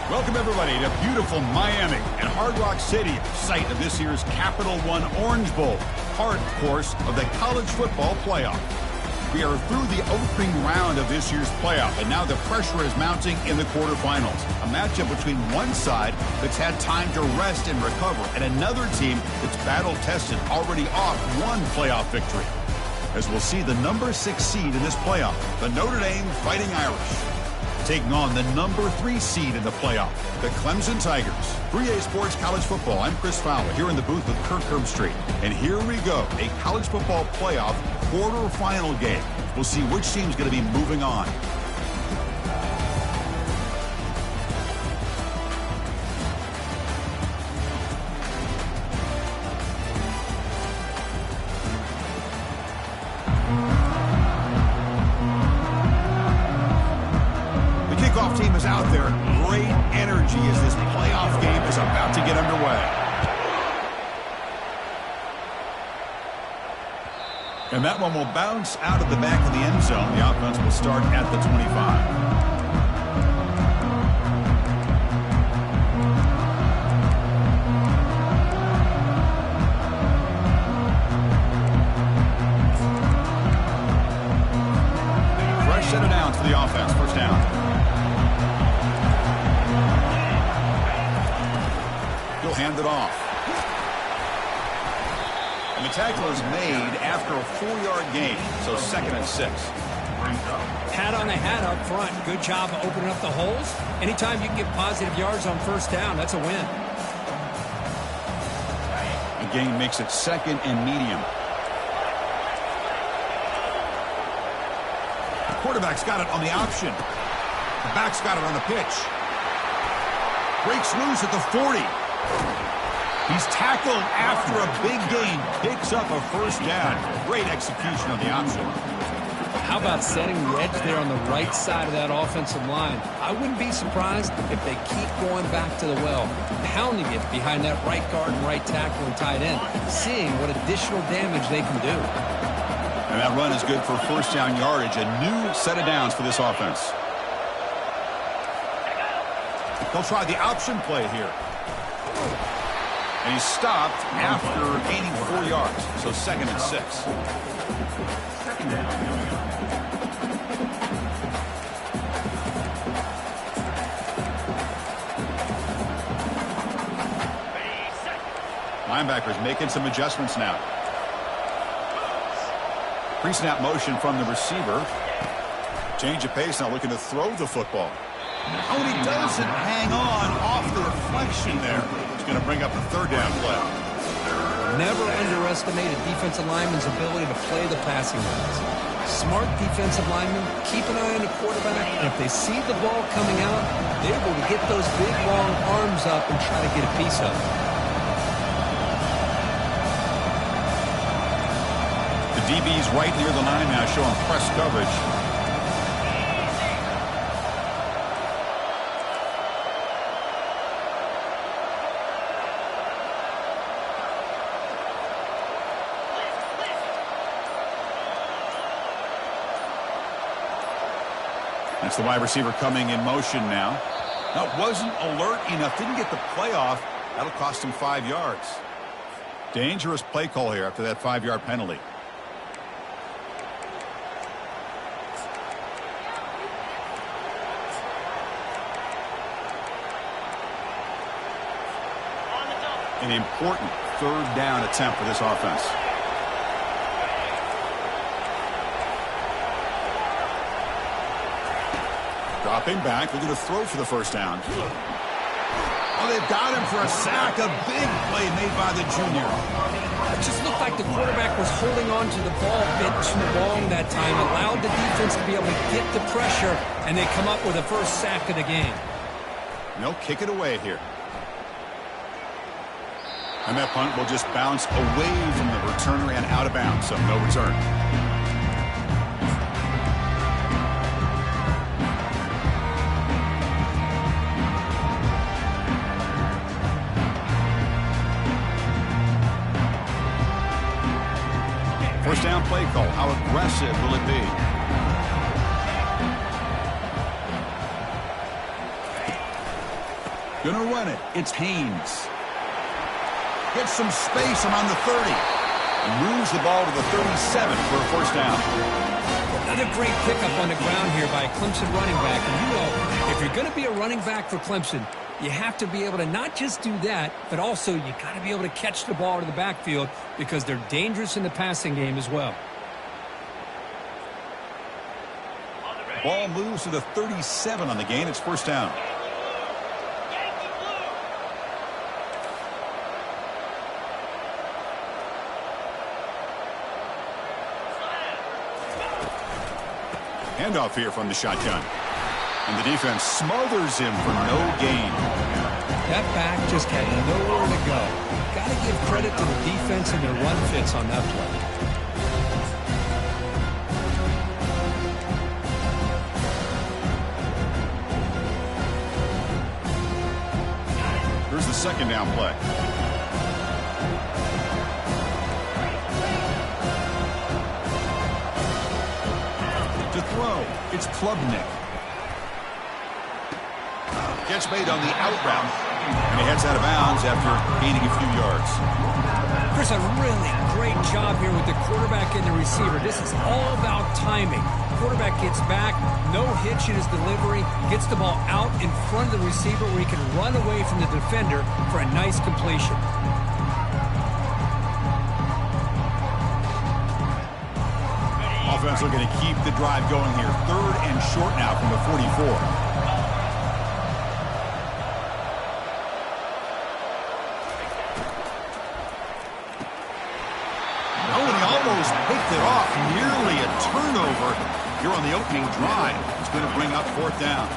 Welcome, everybody, to beautiful Miami and Hard Rock Stadium, site of this year's Capital One Orange Bowl, part, of course, of the college football playoff. We are through the opening round of this year's playoff, and now the pressure is mounting in the quarterfinals. A matchup between one side that's had time to rest and recover, and another team that's battle-tested, already off one playoff victory. As we'll see the number 6 seed in this playoff, the Notre Dame Fighting Irish, taking on the number 3 seed in the playoff, the Clemson Tigers. 3A Sports College Football, I'm Chris Fowler, here in the booth with Kirk Herbstreit. And here we go, a college football playoff quarterfinal game. We'll see which team's going to be moving on. Team is out there. Great energy as this playoff game is about to get underway. And that one will bounce out of the back of the end zone. The offense will start at the 25. Set it down for the offense. First down. He'll hand it off. And the tackle is made after a 4-yard gain, so 2nd and 6. Pat on the hat up front. Good job of opening up the holes. Anytime you can get positive yards on first down, that's a win. The gain makes it 2nd and medium. Quarterback's got it on the option. The back's got it on the pitch. Breaks loose at the 40. He's tackled after a big gain. Picks up a first down. Great execution on the option. How about setting the edge there on the right side of that offensive line? I wouldn't be surprised if they keep going back to the well, pounding it behind that right guard and right tackle and tight end, seeing what additional damage they can do. And that run is good for first down yardage. A new set of downs for this offense. They'll try the option play here. And he's stopped after gaining 4 yards. So 2nd and 6. Linebackers making some adjustments now. Pre-snap motion from the receiver. Change of pace now, looking to throw the football. Oh, and he doesn't hang on off the deflection there. He's going to bring up the 3rd down play. Never underestimate a defensive lineman's ability to play the passing lanes. Smart defensive linemen keep an eye on the quarterback, and if they see the ball coming out, they're able to get those big, long arms up and try to get a piece of it. DB's right near the line now, showing press coverage. That's the wide receiver coming in motion now. That wasn't alert enough, didn't get the play off. That'll cost him 5 yards. Dangerous play call here after that 5-yard penalty. An important 3rd down attempt for this offense. Dropping back, looking to throw for the first down. Oh, they've got him for a sack. A big play made by the junior. It just looked like the quarterback was holding on to the ball a bit too long that time, allowed the defense to be able to get the pressure, and they come up with a first sack of the game. No, kick it away here. And that punt will just bounce away from the returner and out of bounds, so no return. First down play call. How aggressive will it be? Gonna run it. It's Haynes. Gets some space around the 30. And moves the ball to the 37 for a first down. Another great pickup on the ground here by a Clemson running back. And you know, if you're going to be a running back for Clemson, you have to be able to not just do that, but also you got to be able to catch the ball to the backfield because they're dangerous in the passing game as well. Ball moves to the 37 on the gain. It's first down. Handoff here from the shotgun. And the defense smothers him for no gain. That back just had nowhere to go. Got to give credit to the defense and their run fits on that play. Here's the second down play. To throw, it's Klubnik. Gets made on the out route, and he heads out of bounds after gaining a few yards. Chris, a really great job here with the quarterback and the receiver. This is all about timing. Quarterback gets back, no hitch in his delivery, gets the ball out in front of the receiver where he can run away from the defender for a nice completion. Offense looking to keep the drive going here. 3rd and short now from the 44. Picked it off, nearly a turnover here on the opening drive. It's going to bring up 4th down.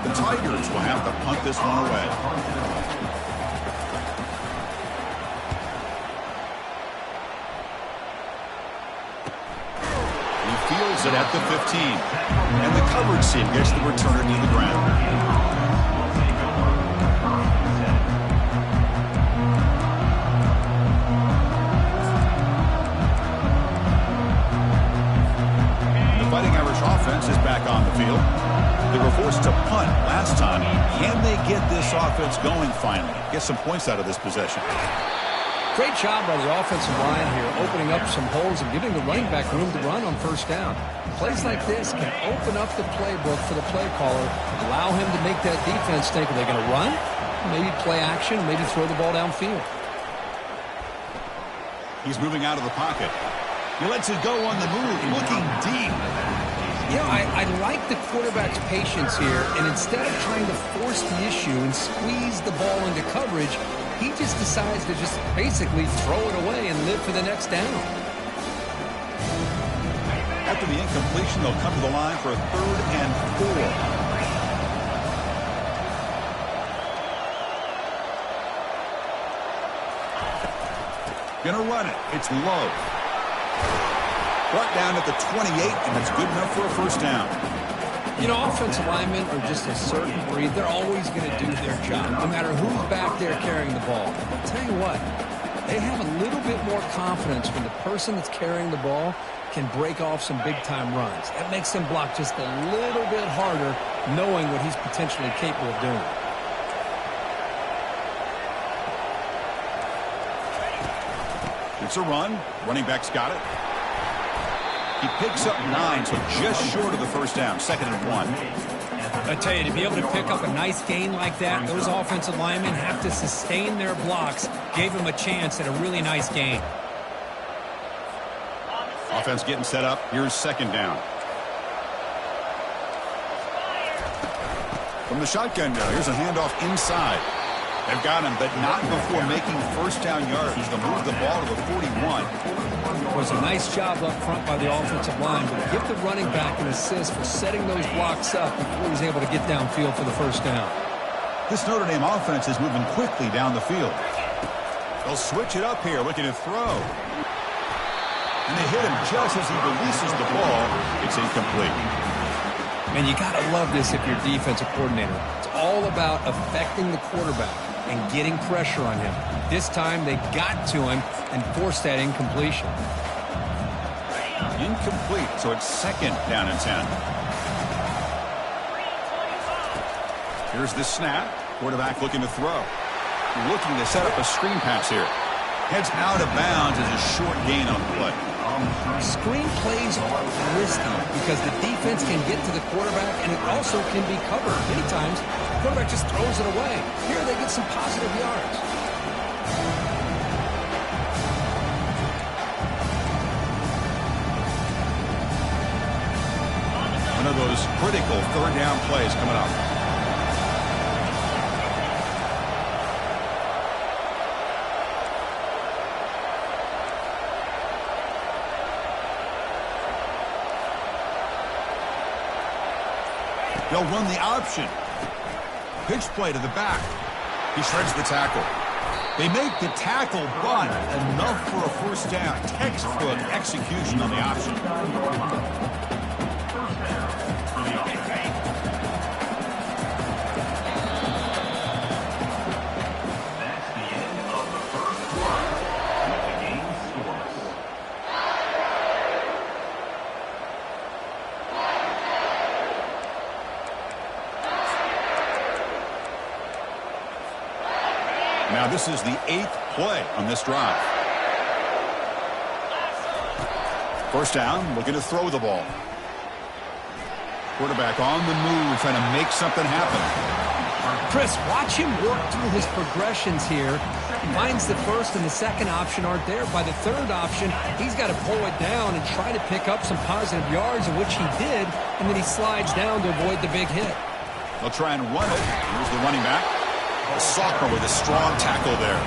The Tigers will have to punt this one away. He fields it at the 15. And the coverage team gets the returner to the ground. Offense is back on the field. They were forced to punt last time. Can they get this offense going finally? Get some points out of this possession. Great job by the offensive line here, opening up some holes and giving the running back room to run on first down. Plays like this can open up the playbook for the play caller, allow him to make that defense think, are they going to run? Maybe play action, maybe throw the ball downfield. He's moving out of the pocket. He lets it go on the move, looking deep. You know, I like the quarterback's patience here, and instead of trying to force the issue and squeeze the ball into coverage, he just decides to just basically throw it away and live for the next down. After the incompletion, they'll come to the line for a 3rd and 4. Gonna run it. It's low. Brought down at the 28, and that's good enough for a first down. You know, offensive linemen are just a certain breed. They're always going to do their job, no matter who's back there carrying the ball. I'll tell you what, they have a little bit more confidence when the person that's carrying the ball can break off some big-time runs. That makes them block just a little bit harder, knowing what he's potentially capable of doing. It's a run. Running back's got it. He picks up 9, so just short of the first down. 2nd and 1. I tell you, to be able to pick up a nice gain like that, those offensive linemen have to sustain their blocks. Gave him a chance at a really nice gain. Offense getting set up. Here's 2nd down. From the shotgun now, here's a handoff inside. They've got him, but not before making first down yards. They'll move the ball to the 41. It was a nice job up front by the offensive line, but give the running back an assist for setting those blocks up before he was able to get downfield for the first down. This Notre Dame offense is moving quickly down the field. They'll switch it up here, looking to throw. And they hit him just as he releases the ball. It's incomplete. Man, you got to love this if you're defensive coordinator. It's all about affecting the quarterback and getting pressure on him. This time they got to him and forced that incompletion. Incomplete, so it's 2nd down and 10. Here's the snap. Quarterback looking to throw. Looking to set up a screen pass here. Heads out of bounds as a short gain on the play. Screen plays are risky because the defense can get to the quarterback, and it also can be covered. Many times, the quarterback just throws it away. Here they get some positive yards. One of those critical third down plays coming up. They'll run the option. Pitch play to the back. He shreds the tackle. They make the tackle, but enough for a first down. Textbook execution on the option. Now this is the 8th play on this drive. First down, looking to throw the ball. Quarterback on the move, trying to make something happen. Chris, watch him work through his progressions here. Finds the first and the second option aren't there. By the third option, he's got to pull it down and try to pick up some positive yards, which he did, and then he slides down to avoid the big hit. They'll try and run it. Here's the running back. The soccer with a strong tackle there.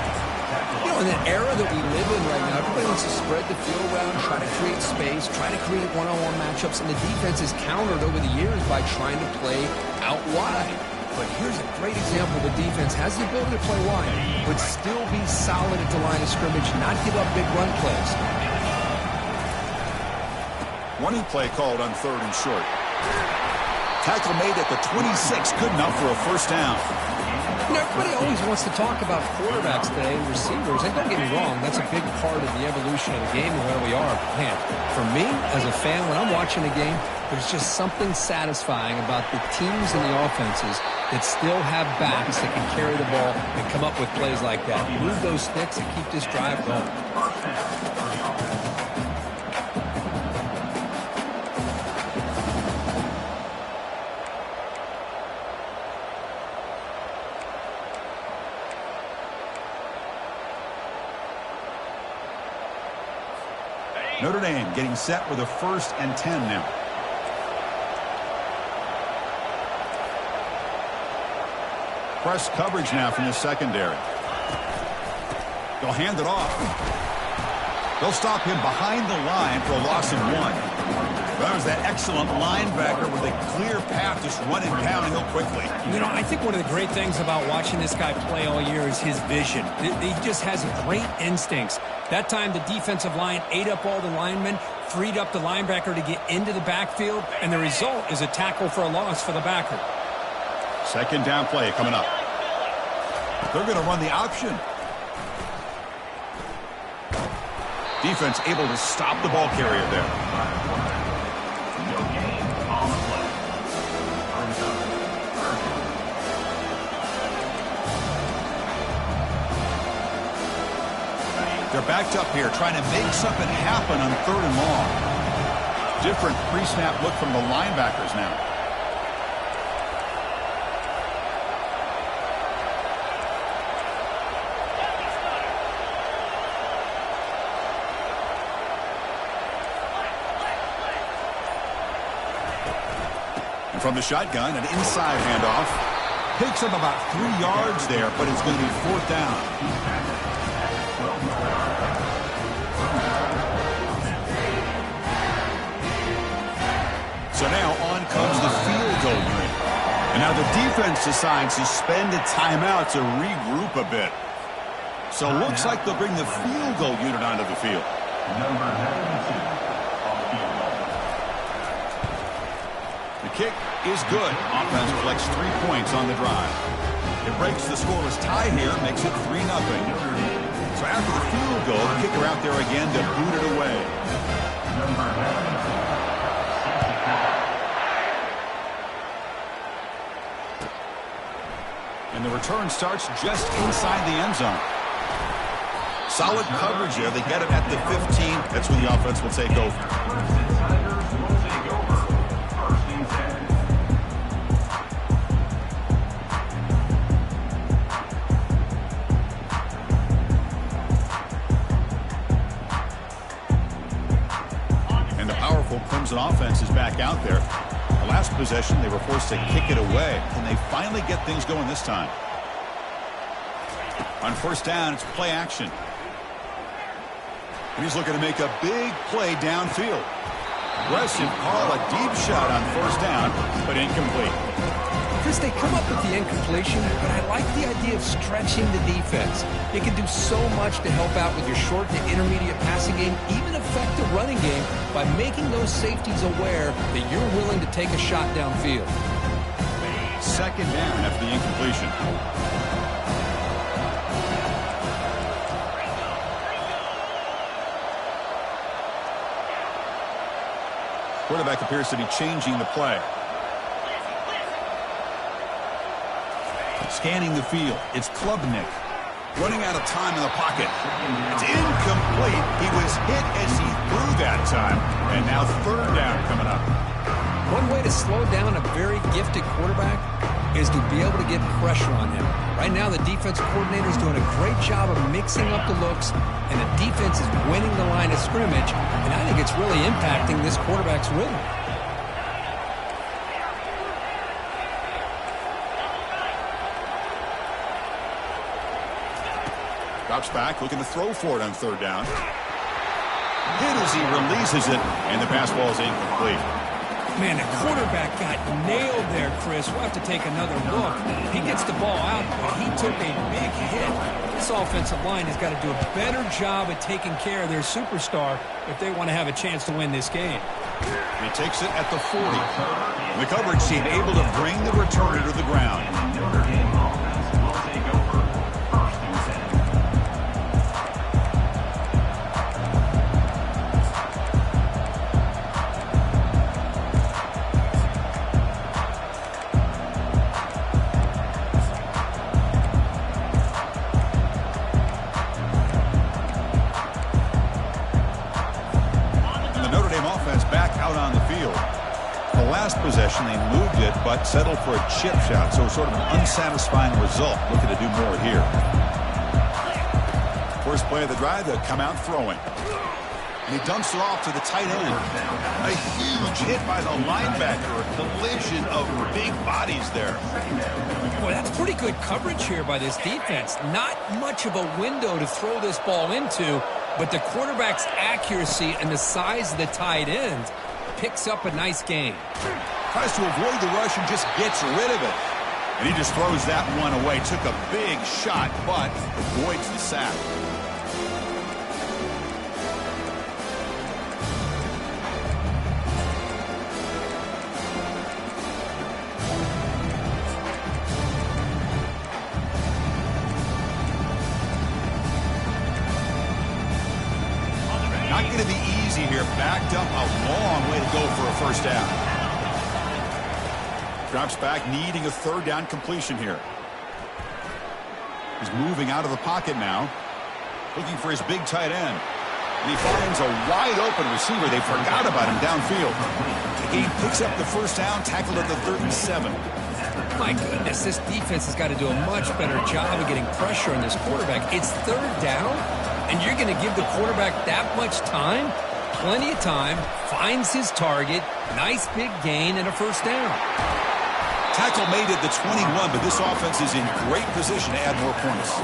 You know, in the era that we live in right now, everybody wants to spread the field around, try to create space, try to create one-on-one matchups, and the defense is countered over the years by trying to play out wide. But here's a great example. The defense has the ability to play wide, but still be solid at the line of scrimmage, not give up big run plays. Running play called on 3rd and short. Tackle made at the 26, good enough for a first down. You know, everybody always wants to talk about quarterbacks today, receivers, and don't get me wrong, that's a big part of the evolution of the game and where we are. Man, for me, as a fan, when I'm watching a game, there's just something satisfying about the teams and the offenses that still have backs that can carry the ball and come up with plays like that. Move those sticks and keep this drive going. Notre Dame getting set with a 1st and 10 now. Press coverage now from the secondary. They'll hand it off. They'll stop him behind the line for a loss of 1. That was that excellent linebacker with a clear path just running downhill quickly. You know, I think one of the great things about watching this guy play all year is his vision. He just has great instincts. That time, the defensive line ate up all the linemen, freed up the linebacker to get into the backfield, and the result is a tackle for a loss for the backer. Second down play coming up. They're going to run the option. Defense able to stop the ball carrier there. They're backed up here trying to make something happen on 3rd and long. Different pre-snap look from the linebackers now. And from the shotgun, an inside handoff. Picks up about 3 yards there, but it's going to be 4th down. So now on comes the field goal unit. And now the defense decides to spend a timeout to regroup a bit. So it looks like they'll bring the field goal unit onto the field. The kick is good. Offense collects 3 points on the drive. It breaks the scoreless tie here, makes it 3-0. So after the field goal, the kicker out there again to boot it away. And the return starts just inside the end zone. Solid coverage there. They get it at the 15. That's where the offense will take over. And the powerful Clemson offense is back out there. The last possession, they were forced to kick it away. And they finally get things going this time. On first down, it's play action. And he's looking to make a big play downfield. Aggressive call, a deep shot on first down, but incomplete. Chris, they come up with the incompletion, but I like the idea of stretching the defense. It can do so much to help out with your short to intermediate passing game, even affect the running game by making those safeties aware that you're willing to take a shot downfield. Second down after the incompletion. Quarterback appears to be changing the play. Scanning the field. It's Klubnik. Running out of time in the pocket. It's incomplete. He was hit as he threw that time. And now third down coming up. One way to slow down a very gifted quarterback is to be able to get pressure on him. Right now, the defensive coordinator is doing a great job of mixing up the looks, and the defense is winning the line of scrimmage, and I think it's really impacting this quarterback's rhythm. Drops back, looking to throw for it on third down. Hit as he releases it, and the pass ball is incomplete. Man, the quarterback got nailed there, Chris. We'll have to take another look. He gets the ball out, but he took a big hit. This offensive line has got to do a better job at taking care of their superstar if they want to have a chance to win this game. He takes it at the 40. The coverage team able to bring the returner to the ground. Possession, they moved it, but settled for a chip shot, so sort of an unsatisfying result. Looking to do more here. First play of the drive, they'll come out throwing. And he dumps it off to the tight end. A huge hit by the linebacker, a collision of big bodies there. Boy, that's pretty good coverage here by this defense. Not much of a window to throw this ball into, but the quarterback's accuracy and the size of the tight end picks up a nice gain. Tries to avoid the rush and just gets rid of it. And he just throws that one away. Took a big shot, but avoids the sack. Not going to be easy here. Backed up a long way to go for a first down. Drops back, needing a third down completion here. He's moving out of the pocket now. Looking for his big tight end. And he finds a wide open receiver. They forgot about him downfield. He picks up the first down, tackled at the 37. My goodness, this defense has got to do a much better job of getting pressure on this quarterback. It's third down, and you're going to give the quarterback that much time? Plenty of time. Finds his target. Nice big gain and a first down. Tackle made at the 21, but this offense is in great position to add more points.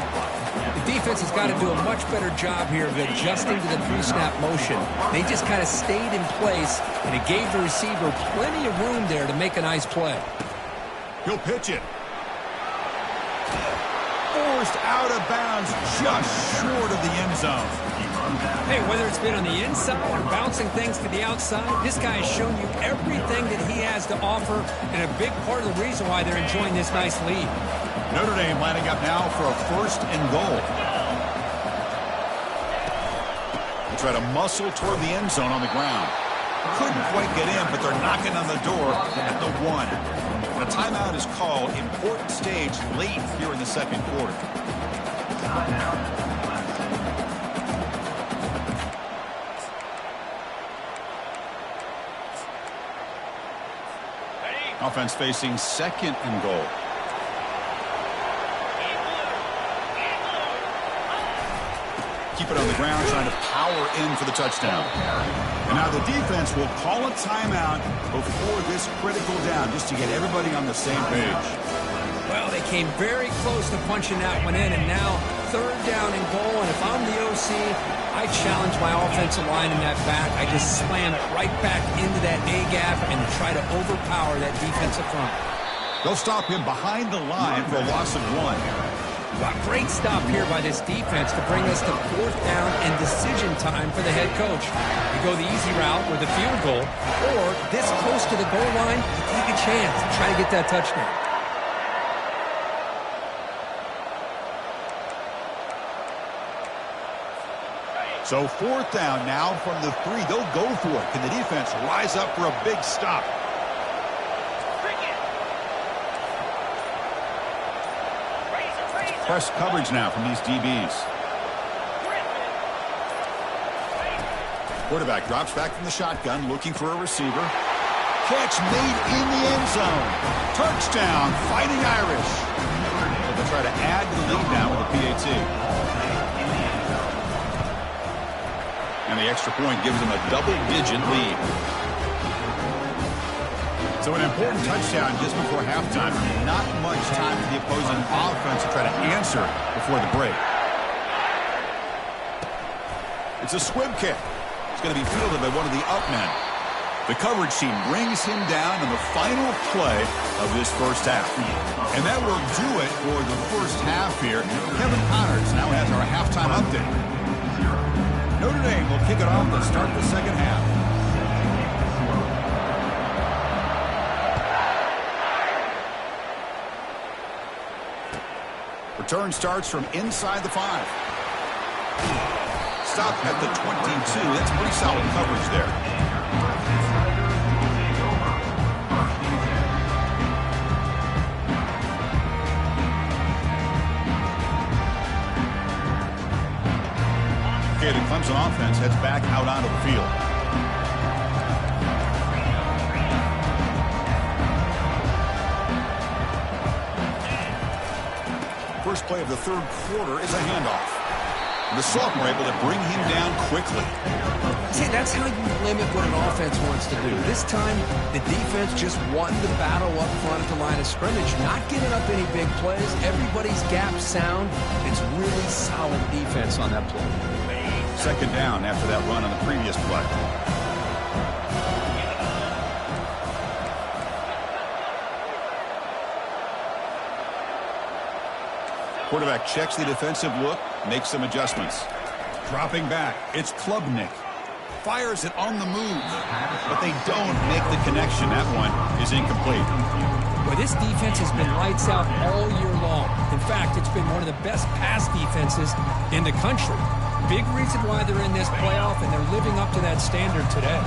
The defense has got to do a much better job here of adjusting to the pre-snap motion. They just kind of stayed in place, and it gave the receiver plenty of room there to make a nice play. He'll pitch it. Forced out of bounds, just short of the end zone. Hey, whether it's been on the inside or bouncing things to the outside, this guy has shown you everything that he has to offer, and a big part of the reason why they're enjoying this nice lead. Notre Dame lining up now for a first and goal. They try to muscle toward the end zone on the ground. Couldn't quite get in, but they're knocking on the door at the 1. A timeout is called. Important stage late here in the second quarter. Offense facing second and goal. Keep it on the ground, trying to power in for the touchdown. And now the defense will call a timeout before this critical down, just to get everybody on the same page. Well, they came very close to punching that one in, and now third down and goal. And if I'm the OC, I challenge my offensive line in that back. I just slam it right back into that A-gap and try to overpower that defensive front. They'll stop him behind the line for a loss of 1. A great stop here by this defense to bring us to fourth down and decision time for the head coach. You go the easy route with a field goal, or this close to the goal line, you take a chance to try to get that touchdown. So fourth down now from the 3. They'll go for it. Can the defense rise up for a big stop? Press coverage now from these DBs. Quarterback drops back from the shotgun, looking for a receiver. Catch made in the end zone. Touchdown, Fighting Irish. They'll try to add to the lead now with a PAT. And the extra point gives them a double-digit lead. So an important touchdown just before halftime. Not much time for the opposing offense to try to answer before the break. It's a squib kick. It's going to be fielded by one of the up men. The coverage team brings him down in the final play of this first half. And that will do it for the first half here. Kevin Connors now has our halftime update. Notre Dame will kick it off to start the second half. Return starts from inside the 5. Stop at the 22. That's pretty solid coverage there. Okay, the Clemson offense heads back out onto the field. First play of the third quarter is a handoff. The sophomore able to bring him down quickly. See, that's how you limit what an offense wants to do. This time, the defense just won the battle up front at the line of scrimmage, not giving up any big plays. Everybody's gap sound. It's really solid defense on that play. Second down after that run on the previous play. Quarterback checks the defensive look, makes some adjustments. Dropping back, it's Klubnik. Fires it on the move, but they don't make the connection. That one is incomplete. Well, this defense has been lights out all year long. In fact, it's been one of the best pass defenses in the country. Big reason why they're in this playoff, and they're living up to that standard today.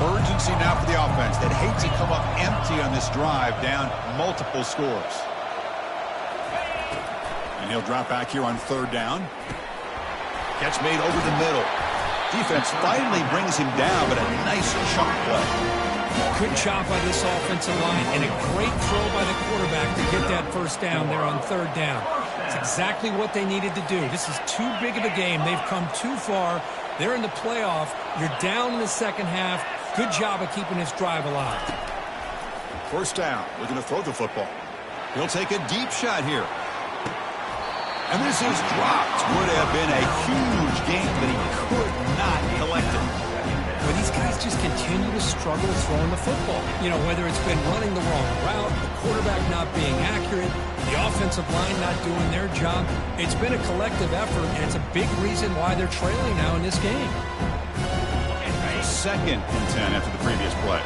Urgency now for the offense. They'd hate to come up empty on this drive, down multiple scores. And he'll drop back here on third down. Catch made over the middle. Defense finally brings him down, but a nice chunk play. Good job by this offensive line, and a great throw by the quarterback to get that first down there on third down. It's exactly what they needed to do. This is too big of a game. They've come too far. They're in the playoff. You're down in the second half. Good job of keeping this drive alive. First down. Looking to throw the football. He'll take a deep shot here. And this is dropped. Would have been a huge game, but he could not collect it. Well, these guys just continue to struggle throwing the football. You know, whether it's been running the wrong route, the quarterback not being accurate, the offensive line not doing their job. It's been a collective effort, and it's a big reason why they're trailing now in this game. Second and 10 after the previous play.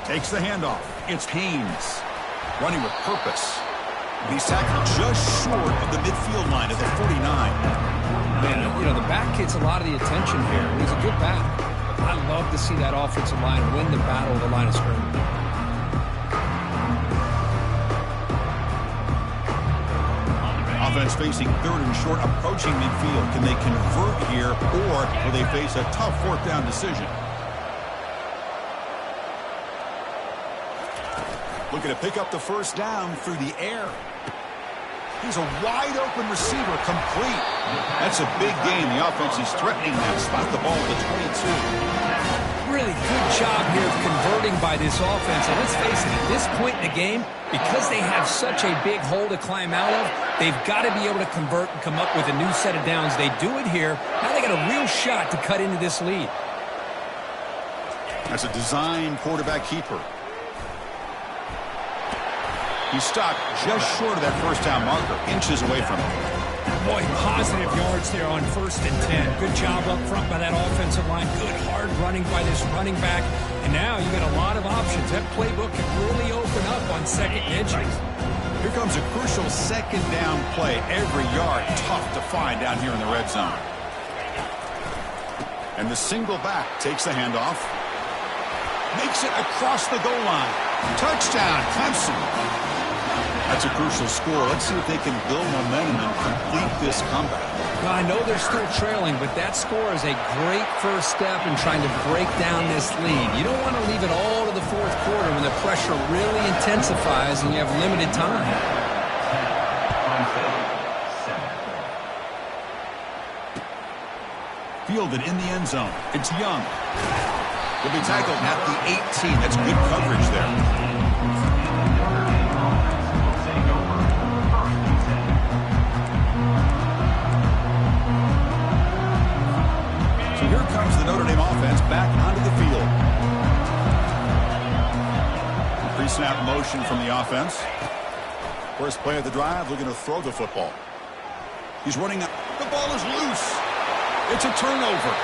Takes the handoff. It's Haynes. Running with purpose. He's tackled just short of the midfield line at the 49. Man, you know, the back gets a lot of the attention here. He's a good back. I love to see that offensive line win the battle of the line of scrimmage. Offense facing third and short, approaching midfield. Can they convert here, or will they face a tough fourth down decision? Looking to pick up the first down through the air. He's a wide-open receiver, complete. That's a big gain. The offense is threatening that. Spot the ball at the 22. Really good job here of converting by this offense. And let's face it, at this point in the game, because they have such a big hole to climb out of, they've got to be able to convert and come up with a new set of downs. They do it here. Now they got a real shot to cut into this lead. That's a design quarterback keeper. He's stopped just short of that first down marker, inches away from it. Boy, positive yards there on 1st and 10. Good job up front by that offensive line. Good hard running by this running back. And now you got a lot of options. That playbook can really open up on second inches. Here comes a crucial second down play. Every yard tough to find down here in the red zone. And the single back takes the handoff. Makes it across the goal line. Touchdown, Clemson. That's a crucial score. Let's see if they can build momentum and complete this comeback. Well, I know they're still trailing, but that score is a great first step in trying to break down this lead. You don't want to leave it all to the fourth quarter when the pressure really intensifies and you have limited time. Fielded in the end zone. It's Young. He'll be tackled at the 18. That's good coverage there. So here comes the Notre Dame offense back onto the field. Pre-snap motion from the offense. First play of the drive, looking to throw the football. He's running up. The ball is loose. It's a turnover.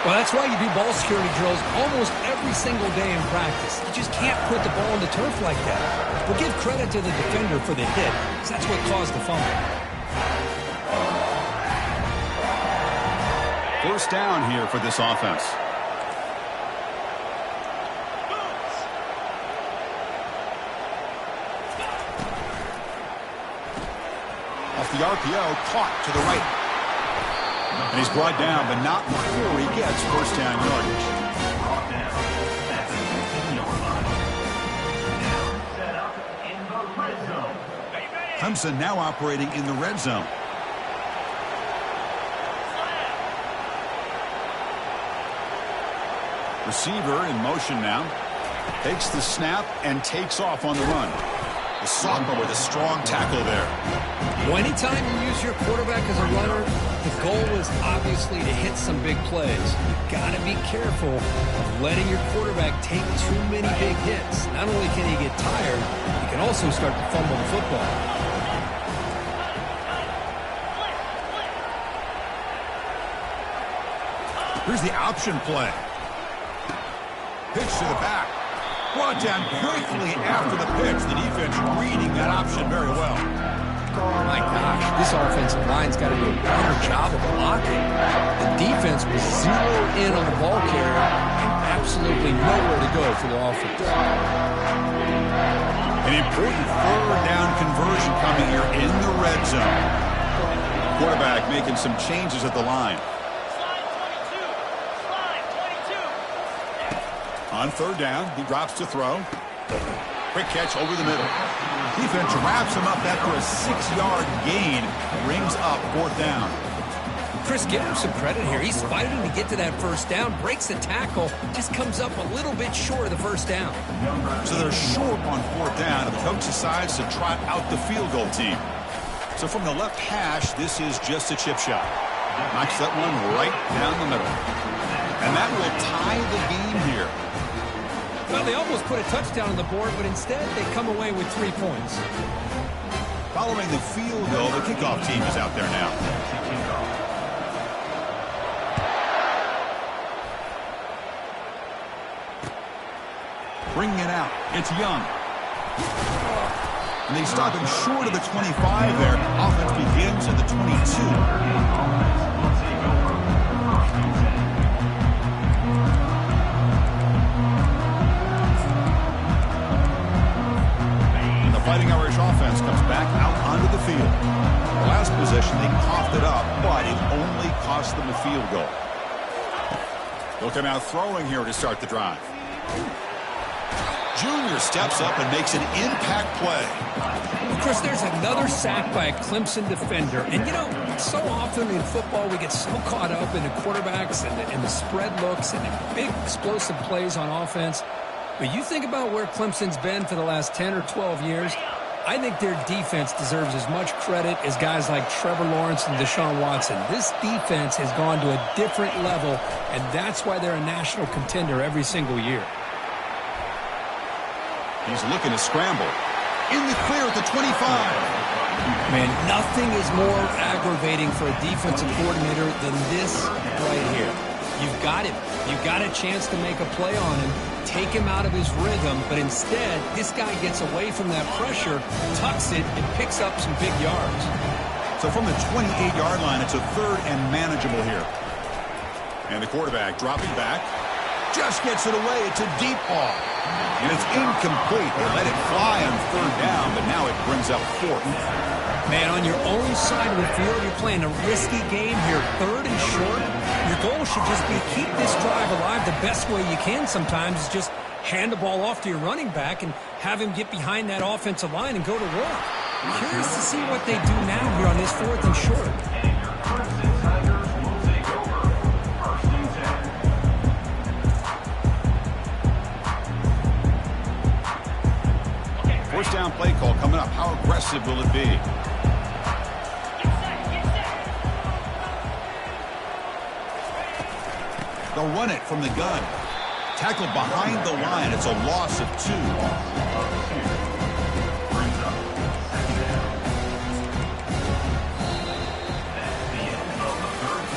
Well, that's why you do ball security drills almost every single day in practice. You just can't put the ball on the turf like that. But give credit to the defender for the hit, because that's what caused the fumble. First down here for this offense. Off the RPO, caught to the right. And he's brought down, but not before he gets first down yardage. Clemson now operating in the red zone. Receiver in motion now. Takes the snap and takes off on the run. The sophomore with a strong tackle there. Well, anytime you use your quarterback as a runner, the goal is obviously to hit some big plays. You've got to be careful of letting your quarterback take too many big hits. Not only can he get tired, he can also start to fumble the football. Here's the option play. Pitch to the back. Brought down quickly after the pitch. The defense reading that option very well. Oh my gosh, this offensive line's got to do a better job of blocking. The defense was zeroed in on the ball carrier and absolutely nowhere to go for the offense. An important third down conversion coming here in the red zone. Quarterback making some changes at the line. On third down, he drops to throw. Quick catch over the middle. Defense wraps him up after a 6-yard gain. Brings up fourth down. Chris, give him some credit here. He's fighting to get to that first down, breaks the tackle, just comes up a little bit short of the first down. So they're short on fourth down, and the coach decides to trot out the field goal team. So from the left hash, this is just a chip shot. Knocks that one right down the middle. And that will tie the game here. Well, they almost put a touchdown on the board, but instead they come away with 3 points. Following the field goal, the kickoff team is out there now. Bringing it out. It's Young. And they stop him short of the 25 there. Offense begins at the 22. Fighting Irish offense comes back out onto the field. The last possession, they coughed it up, but it only cost them a field goal. They'll come out throwing here to start the drive. Junior steps up and makes an impact play. Chris, there's another sack by a Clemson defender. And, you know, so often in football we get so caught up in the quarterbacks and the spread looks and the big explosive plays on offense. But you think about where Clemson's been for the last 10 or 12 years, I think their defense deserves as much credit as guys like Trevor Lawrence and Deshaun Watson. This defense has gone to a different level, and that's why they're a national contender every single year. He's looking to scramble. In the clear at the 25. Man, nothing is more aggravating for a defensive coordinator than this right here. You've got him. You've got a chance to make a play on him, take him out of his rhythm, but instead, this guy gets away from that pressure, tucks it, and picks up some big yards. So from the 28-yard line, it's a third and manageable here. And the quarterback dropping back, just gets it away. It's a deep ball. And it's incomplete. They let it fly on third down, but now it brings up fourth. Man, on your own side of the field, you're playing a risky game here, third and short. Your goal should just be keep this drive alive the best way you can sometimes is just hand the ball off to your running back and have him get behind that offensive line and go to work. I'm curious to see what they do now here on this fourth and short. First down play call coming up. How aggressive will it be? They'll run it from the gun. Tackled behind the line. It's a loss of 2.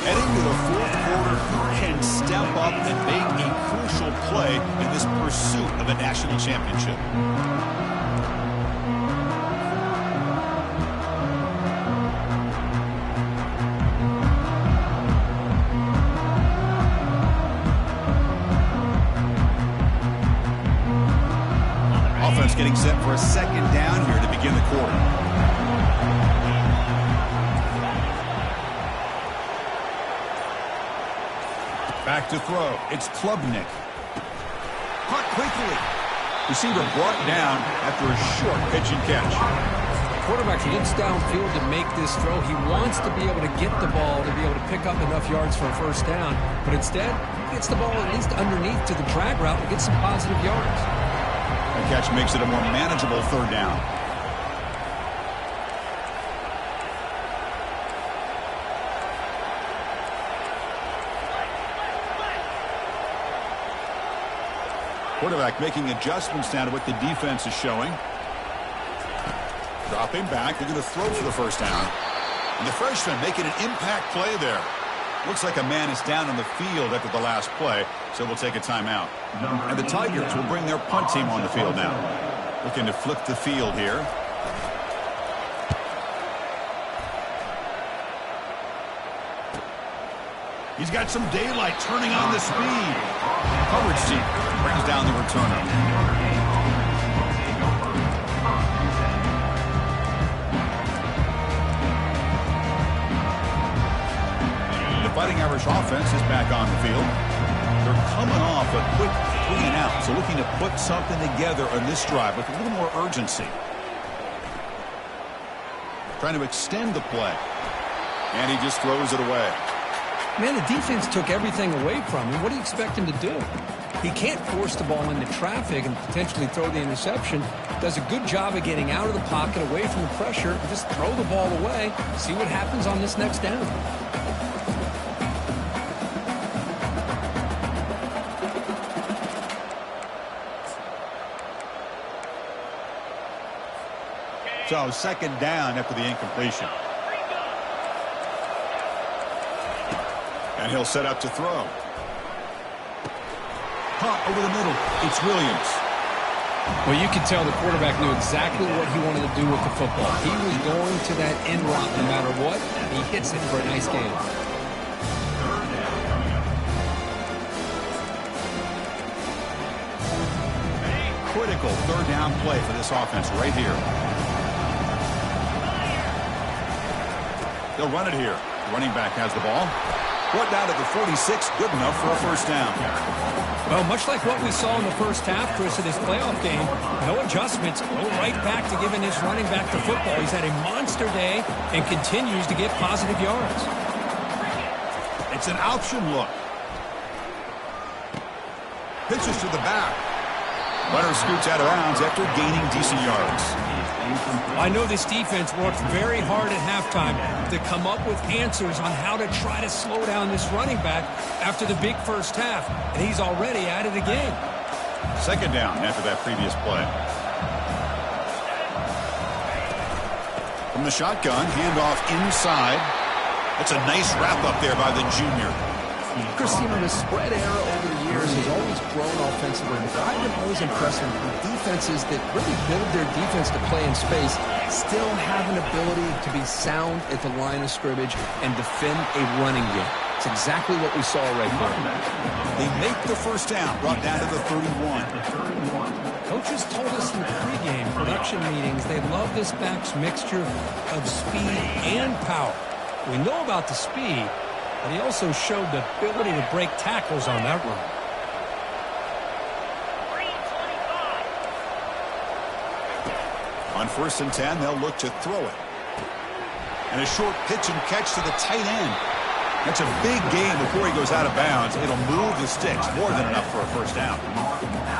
Heading to the fourth quarter, who can step up and make a crucial play in this pursuit of a national championship? Offense getting set for a second down here to begin the quarter. Back to throw. It's Klubnik. Caught quickly. Receiver brought down after a short pitch and catch. The quarterback looks downfield to make this throw. He wants to be able to get the ball to be able to pick up enough yards for a first down. But instead, he gets the ball at least underneath to the drag route and gets some positive yards. The catch makes it a more manageable third down. Quarterback making adjustments now to what the defense is showing. Dropping back. They're going to throw for the first down. And the freshman making an impact play there. Looks like a man is down on the field after the last play, so we'll take a timeout. And the Tigers will bring their punt team on the field now. Looking to flip the field here. He's got some daylight turning on the speed. Coverage team brings down the returner. Fighting Irish offense is back on the field. They're coming off a quick 3 and out, so looking to put something together on this drive with a little more urgency. Trying to extend the play. And he just throws it away. Man, the defense took everything away from him. What do you expect him to do? He can't force the ball into traffic and potentially throw the interception. Does a good job of getting out of the pocket, away from the pressure, and just throw the ball away. See what happens on this next down. So second down after the incompletion. And he'll set up to throw. Caught over the middle. It's Williams. Well, you could tell the quarterback knew exactly what he wanted to do with the football. He was going to that end route no matter what. He hits it for a nice gain. Critical third down play for this offense right here. They'll run it here. The running back has the ball. Brought down to the 46, good enough for a first down. Well, much like what we saw in the first half, Chris, of this playoff game, no adjustments, go right back to giving his running back the football. He's had a monster day and continues to get positive yards. It's an option look. Pitches to the back. Runner scoots out of bounds after gaining decent yards. I know this defense worked very hard at halftime to come up with answers on how to try to slow down this running back after the big first half, and he's already at it again. Second down after that previous play. From the shotgun, handoff inside. That's a nice wrap up there by the junior. Chris, you know, the spread era over the years has always grown offensively. But I've been always impressed with defenses that really build their defense to play in space, still have an ability to be sound at the line of scrimmage and defend a running game. It's exactly what we saw right there. They make the first down, brought down to the 31. Coaches told us in pregame production meetings they love this back's mixture of speed and power. We know about the speed, but he also showed the ability to break tackles on that run. On 1st and 10, they'll look to throw it. And a short pitch and catch to the tight end. That's a big gain before he goes out of bounds. It'll move the sticks, more than enough for a first down.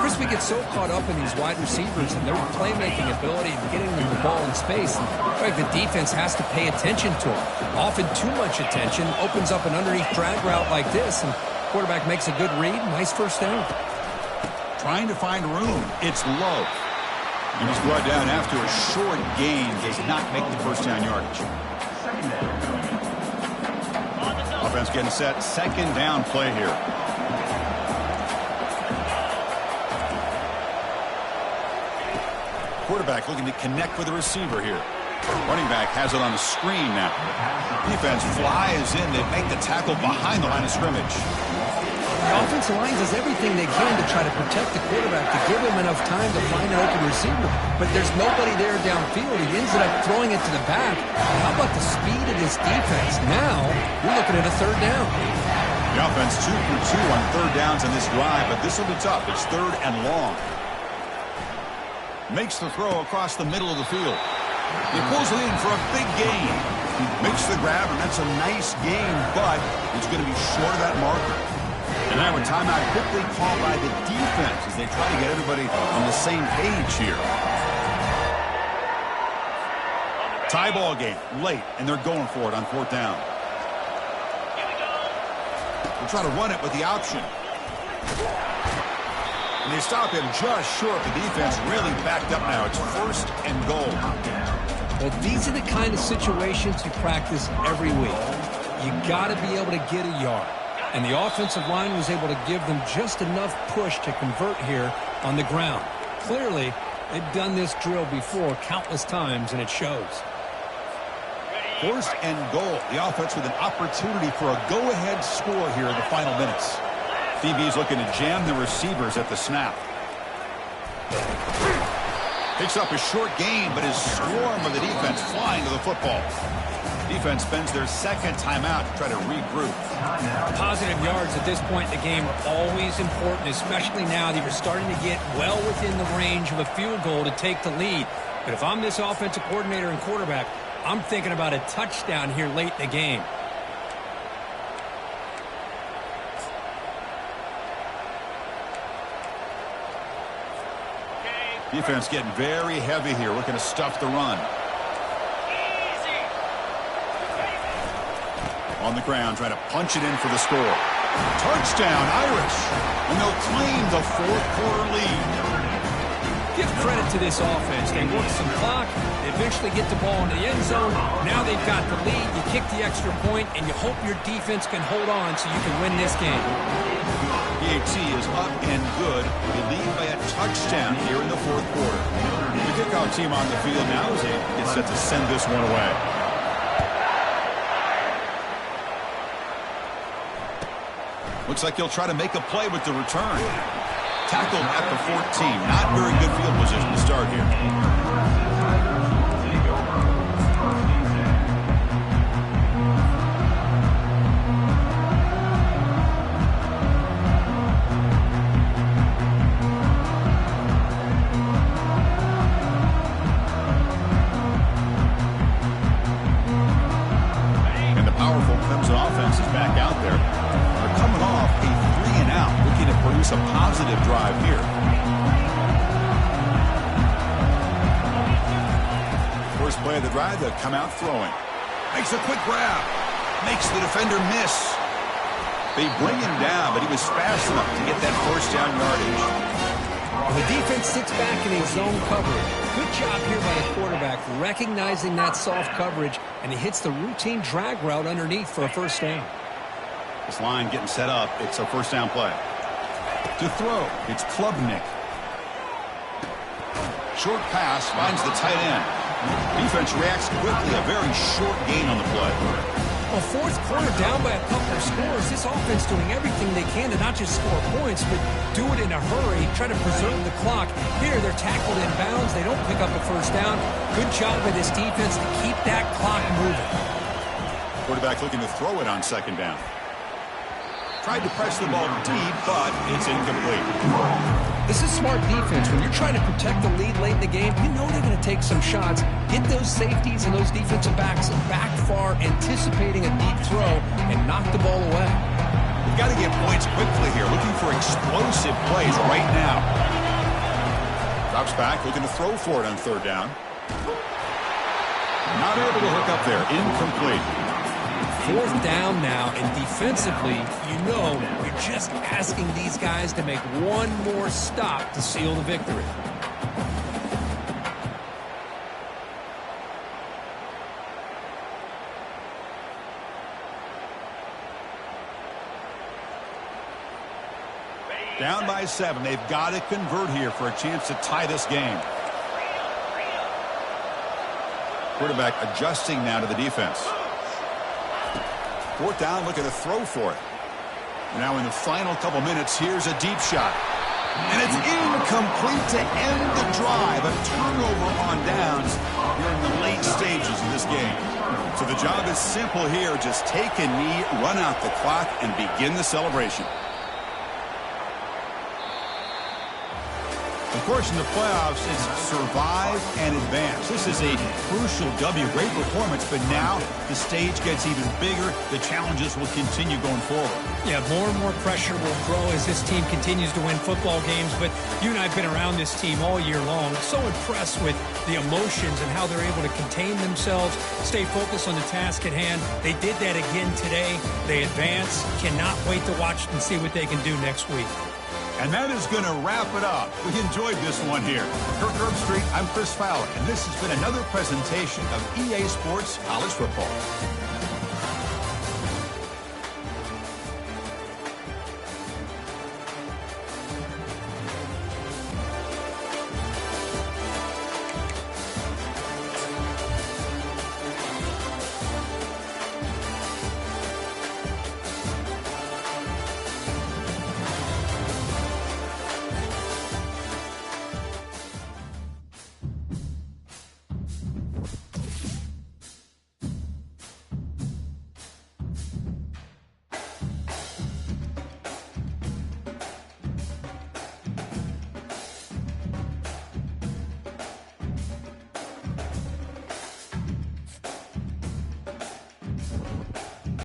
Chris, we get so caught up in these wide receivers and their playmaking ability and getting them the ball in space. And the defense has to pay attention to them. Often too much attention opens up an underneath drag route like this, and quarterback makes a good read. Nice first down. Trying to find room. It's low. He was brought down after a short gain. Does not make the first down yardage. Offense getting set. Second down play here. Quarterback looking to connect with the receiver here. Running back has it on the screen now. Defense flies in. They make the tackle behind the line of scrimmage. The offensive line does everything they can to try to protect the quarterback, to give him enough time to find an open receiver. But there's nobody there downfield. He ends up throwing it to the back. How about the speed of this defense? Now, you're looking at a third down. The offense 2 for 2 on third downs in this drive, but this will be tough. It's third and long. Makes the throw across the middle of the field. He pulls it in for a big gain. Makes the grab, and that's a nice gain, but it's going to be short of that marker. And now a timeout quickly called by the defense as they try to get everybody on the same page here. Tie ball game, late, and they're going for it on fourth down. They'll try to run it with the option. And they stop him just short. The defense really backed up now. It's 1st and goal. Well, these are the kind of situations you practice every week. You got to be able to get a yard. And the offensive line was able to give them just enough push to convert here on the ground. Clearly, they've done this drill before countless times, and it shows. 1st and goal. The offense with an opportunity for a go-ahead score here in the final minutes. DB's looking to jam the receivers at the snap. Picks up a short gain, but his swarm of the defense flying to the football. Defense spends their second timeout to try to regroup. Positive yards at this point in the game are always important, especially now that you're starting to get well within the range of a field goal to take the lead. But if I'm this offensive coordinator and quarterback, I'm thinking about a touchdown here late in the game. Defense getting very heavy here, looking to stuff the run. On the ground, trying to punch it in for the score. Touchdown, Irish. And they'll claim the fourth-quarter lead. Give credit to this offense. They work some clock. They eventually get the ball into the end zone. Now they've got the lead. You kick the extra point, and you hope your defense can hold on so you can win this game. PAT is up and good. They lead by a touchdown here in the fourth quarter. The kickoff team on the field now as they get set to send this one away. Looks like he'll try to make a play with the return. Tackled at the 14. Not very good field position to start here. And the powerful Clemson offense is back out there. They're coming off a 3-and-out, looking to produce a positive drive here. First play of the drive, they'll come out throwing. Makes a quick grab. Makes the defender miss. They bring him down, but he was fast enough to get that first down yardage. The defense sits back in a zone coverage. Good job here by the quarterback recognizing that soft coverage, and he hits the routine drag route underneath for a first down. This line getting set up. It's a first down play. To throw, it's Klubnik. Short pass finds the tight end. Defense reacts quickly. A very short gain on the play. Well, fourth quarter down by a couple of scores. This offense doing everything they can to not just score points, but do it in a hurry, try to preserve the clock. Here, they're tackled in bounds. They don't pick up a first down. Good job by this defense to keep that clock moving. Quarterback looking to throw it on second down. Tried to press the ball deep, but it's incomplete. This is smart defense. When you're trying to protect the lead late in the game, you know they're going to take some shots, hit those safeties and those defensive backs back far, anticipating a deep throw, and knock the ball away. You've got to get points quickly here, looking for explosive plays right now. Drops back, looking to throw for it on third down. Not able to hook up there. Incomplete. Fourth down now, and defensively, you know you're just asking these guys to make one more stop to seal the victory. Down by 7. They've got to convert here for a chance to tie this game. Quarterback adjusting now to the defense. Fourth down, looking to throw for it. Now in the final couple minutes, here's a deep shot. And it's incomplete to end the drive. A turnover on downs here in the late stages of this game. So the job is simple here. Just take a knee, run out the clock, and begin the celebration. Of course, in the playoffs, it's survive and advance. This is a crucial W. Great performance, but now the stage gets even bigger. The challenges will continue going forward. Yeah, more and more pressure will grow as this team continues to win football games, but you and I have been around this team all year long. So impressed with the emotions and how they're able to contain themselves, stay focused on the task at hand. They did that again today. They advance. Cannot wait to watch and see what they can do next week. And that is going to wrap it up. We enjoyed this one here. Kirk Herbstreit, I'm Chris Fowler, and this has been another presentation of EA Sports College Football.